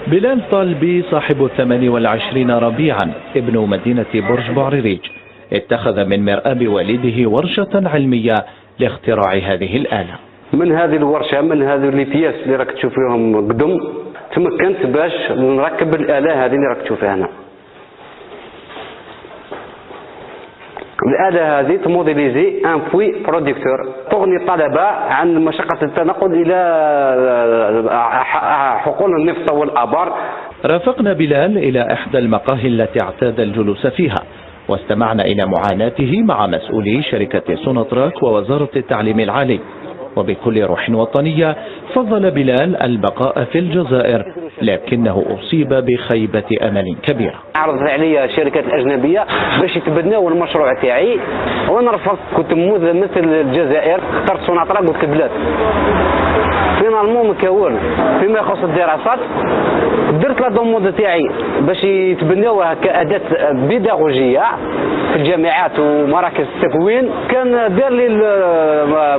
بلال طالبي صاحب 28 ربيعا ابن مدينة برج بوعريريج اتخذ من مرآب والده ورشة علمية لاختراع هذه الآلة. من هذه الورشة، من هذه البياس اللي راك تشوف فيهم قدم، تمكنت باش نركب الآلة هذه اللي راك تشوفها هنا. الآلة هذه تموديليزي ان بوي برودكتور، تغني الطلبة عن مشقة التنقل إلى حقول النفط والآبار. رافقنا بلال إلى إحدى المقاهي التي اعتاد الجلوس فيها، واستمعنا إلى معاناته مع مسؤولي شركة سوناتراك ووزارة التعليم العالي. وبكل روح وطنية فضل بلال البقاء في الجزائر، لكنه أصيب بخيبة أمل كبيرة. عرضت علي شركات أجنبية باش يتبناو المشروع تاعي وأنا رفضت. كنت مثل الجزائر، اخترت سوناتراك قلت بلاد فينالمون مكون فيما يخص الدراسات. درت لا دوموند تاعي باش يتبناوها كأداة بيداغوجية في الجامعات ومراكز التكوين. كان دار لي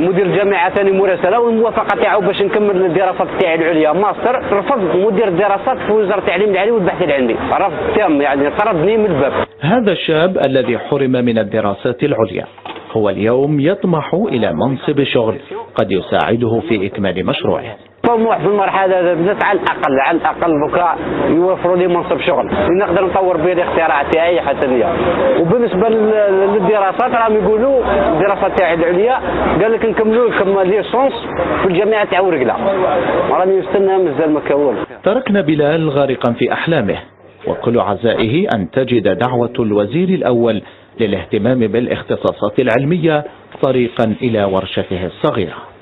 مدير الجامعة ثاني مراسلة والموافقة تاعو باش نكمل الدراسات تاعي العليا ماستر. رفض مدير الدراسات في وزارة التعليم العالي والبحث العلمي، رفض تام، يعني طردني من الباب. هذا الشاب الذي حرم من الدراسات العليا هو اليوم يطمح إلى منصب شغل قد يساعده في إكمال مشروعه. طموح في المرحلة بالذات على الأقل بكاء يوفروا لي منصب شغل نقدر نطور به الاختراع تاعي حتى ليا. وبالنسبة للدراسات راهم يقولوا الدراسات تاعي العليا قال لك نكملوا لكم ليسونس في الجامعة تاع ورقلة، راني نستنى مازال ما كون. تركنا بلال غارقا في أحلامه، وكل عزائه أن تجد دعوة الوزير الأول للاهتمام بالاختصاصات العلمية طريقا إلى ورشته الصغيرة.